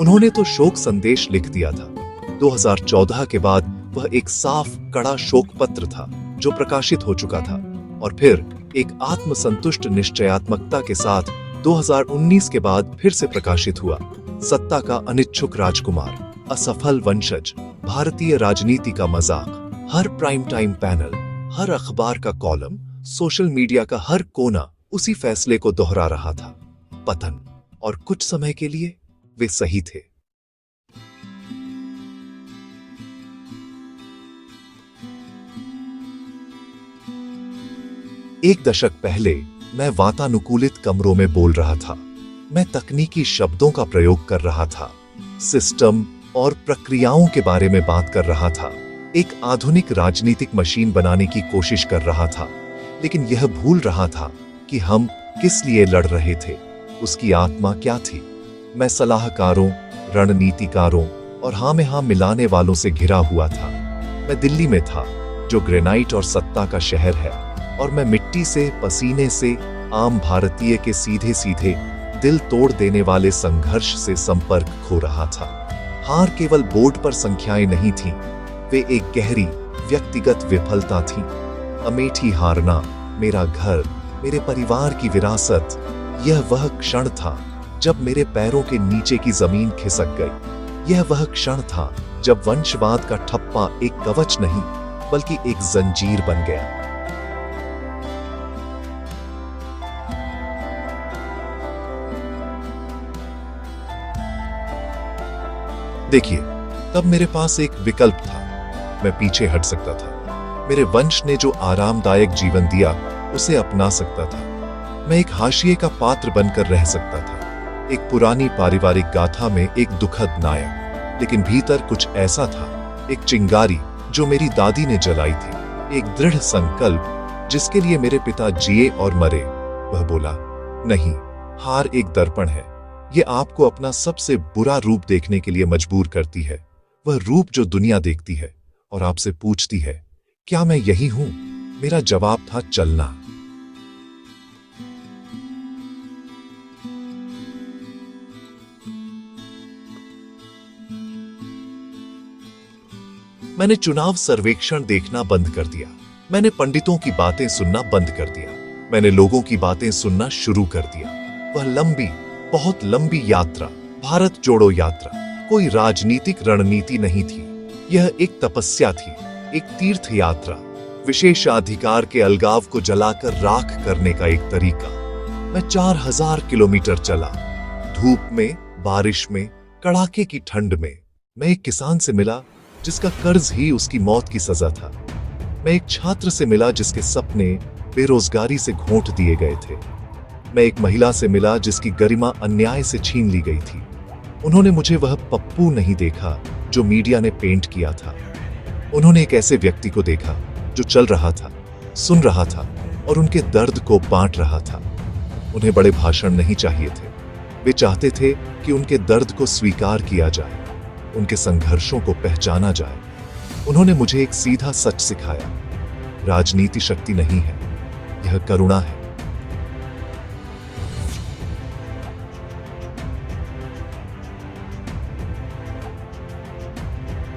उन्होंने तो शोक संदेश लिख दिया था। 2014 के बाद वह एक साफ कड़ा शोक पत्र था जो प्रकाशित हो चुका था, और फिर एक आत्मसंतुष्ट निश्चयात्मकता के साथ 2019 के बाद फिर से प्रकाशित हुआ। सत्ता का अनिच्छुक राजकुमार, असफल वंशज, भारतीय राजनीति का मजाक। हर प्राइम टाइम पैनल, हर अखबार का कॉलम, सोशल मीडिया का हर कोना उसी फैसले को दोहरा रहा था, पतन। और कुछ समय के लिए वे सही थे। एक दशक पहले मैं वातानुकूलित कमरों में बोल रहा था। मैं तकनीकी शब्दों का प्रयोग कर रहा था, सिस्टम और प्रक्रियाओं के बारे में बात कर रहा था, एक आधुनिक राजनीतिक मशीन बनाने की कोशिश कर रहा था। लेकिन यह भूल रहा था कि हम किस लिए लड़ रहे थे, उसकी आत्मा क्या थी। मैं सलाहकारों, रणनीतिकारों और हाँ में हाँ मिलाने वालों से घिरा हुआ था। मैं दिल्ली में था, जो ग्रेनाइट और सत्ता का शहर है, और मैं मिट्टी से, पसीने से, आम भारतीय के सीधे सीधे दिल तोड़ देने वाले संघर्ष से संपर्क खो रहा था। हार केवल बोर्ड पर संख्याएं नहीं थीं, वे एक गहरी व्यक्तिगत विफलता थी। अमेठी हारना, मेरा घर, मेरे परिवार की विरासत, यह वह क्षण था जब मेरे पैरों के नीचे की जमीन खिसक गई। यह वह क्षण था जब वंशवाद का ठप्पा एक कवच नहीं बल्कि एक जंजीर बन गया। देखिए, तब मेरे पास एक विकल्प था। मैं पीछे हट सकता था। मेरे वंश ने जो आरामदायक जीवन दिया उसे अपना सकता था। मैं एक हाशिए का पात्र बनकर रह सकता था, एक पुरानी पारिवारिक गाथा में एक दुखद नायक। लेकिन भीतर कुछ ऐसा था, एक चिंगारी जो मेरी दादी ने जलाई थी, एक दृढ़ संकल्प जिसके लिए मेरे पिता जिए और मरे। वह बोला, नहीं, हार एक दर्पण है। ये आपको अपना सबसे बुरा रूप देखने के लिए मजबूर करती है, वह रूप जो दुनिया देखती है और आपसे पूछती है, क्या मैं यही हूं? मेरा जवाब था, चलना। मैंने चुनाव सर्वेक्षण देखना बंद कर दिया। मैंने पंडितों की बातें सुनना बंद कर दिया। मैंने लोगों की बातें सुनना शुरू कर दिया। वह लंबी, बहुत लंबी यात्रा, भारत जोड़ो यात्रा, कोई राजनीतिक रणनीति नहीं थी। यह एक तपस्या थी, एक तीर्थ यात्रा, विशेषाधिकार के अलगाव को जलाकर राख करने का एक तरीका। मैं 4000 किलोमीटर चला, धूप में, बारिश में, कड़ाके की ठंड में। मैं एक किसान से मिला जिसका कर्ज ही उसकी मौत की सजा था। मैं एक छात्र से मिला जिसके सपने बेरोजगारी से घोंट दिए गए थे। मैं एक महिला से मिला जिसकी गरिमा अन्याय से छीन ली गई थी। उन्होंने मुझे वह पप्पू नहीं देखा जो मीडिया ने पेंट किया था। उन्होंने एक ऐसे व्यक्ति को देखा जो चल रहा था, सुन रहा था और उनके दर्द को बांट रहा था। उन्हें बड़े भाषण नहीं चाहिए थे। वे चाहते थे कि उनके दर्द को स्वीकार किया जाए, उनके संघर्षों को पहचाना जाए। उन्होंने मुझे एक सीधा सच सिखाया, राजनीति शक्ति नहीं है, यह करुणा है।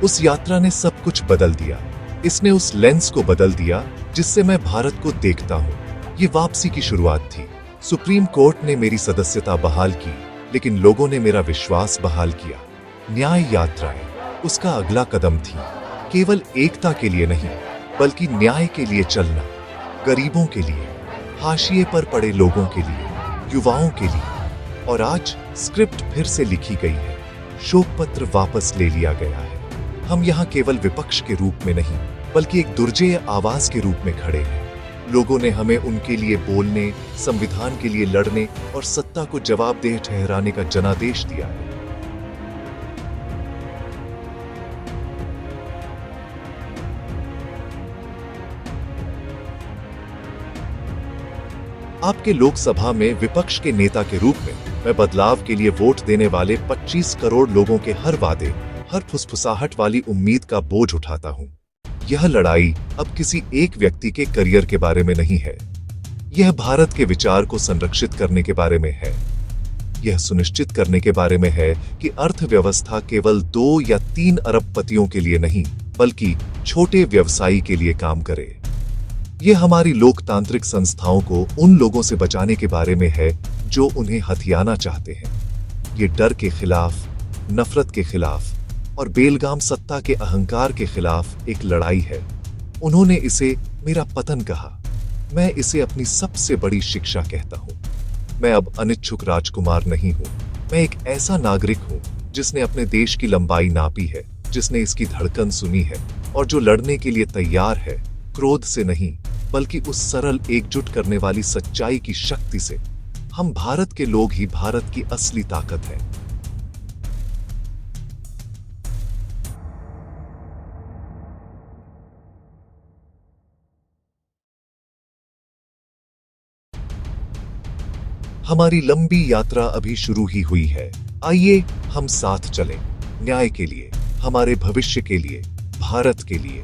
उस यात्रा ने सब कुछ बदल दिया। इसने उस लेंस को बदल दिया जिससे मैं भारत को देखता हूं। ये वापसी की शुरुआत थी। सुप्रीम कोर्ट ने मेरी सदस्यता बहाल की, लेकिन लोगों ने मेरा विश्वास बहाल किया। न्याय यात्राएं उसका अगला कदम थी, केवल एकता के लिए नहीं बल्कि न्याय के लिए चलना, गरीबों के लिए, हाशिए पर पड़े लोगों के लिए, युवाओं के लिए। और आज स्क्रिप्ट फिर से लिखी गई है, शोक पत्र वापस ले लिया गया है। हम यहाँ केवल विपक्ष के रूप में नहीं बल्कि एक दुर्जेय आवाज के रूप में खड़े हैं। लोगों ने हमें उनके लिए बोलने, संविधान के लिए लड़ने और सत्ता को जवाबदेह ठहराने का जनादेश दिया है। आपके लोकसभा में विपक्ष के नेता के रूप में मैं बदलाव के लिए वोट देने वाले 25 करोड़ लोगों के हर वादे, हर फुसफुसाहट वाली उम्मीद का बोझ उठाता हूं। यह लड़ाई अब किसी एक व्यक्ति के करियर के बारे में नहीं है, यह भारत के विचार को संरक्षित करने के बारे में है। यह सुनिश्चित करने के बारे में है कि अर्थव्यवस्था केवल 2 या 3 अरबपतियों के लिए नहीं, बल्कि छोटे व्यवसायी के लिए काम करे। यह हमारी लोकतांत्रिक संस्थाओं को उन लोगों से बचाने के बारे में है जो उन्हें हथियाना चाहते हैं। ये डर के खिलाफ, नफरत के खिलाफ और बेलगाम सत्ता के अहंकार के खिलाफ एक लड़ाई है। उन्होंने इसे मेरा पतन कहा। मैं इसे अपनी सबसे बड़ी शिक्षा कहता हूं। मैं अब अनिच्छुक राजकुमार नहीं हूं। मैं एक ऐसा नागरिक हूं जिसने अपने देश की लंबाई नापी है, जिसने इसकी धड़कन सुनी है और जो लड़ने के लिए तैयार है, क्रोध से नहीं बल्कि उस सरल एकजुट करने वाली सच्चाई की शक्ति से। हम भारत के लोग ही भारत की असली ताकत हैं। हमारी लंबी यात्रा अभी शुरू ही हुई है। आइए हम साथ चलें, न्याय के लिए, हमारे भविष्य के लिए, भारत के लिए।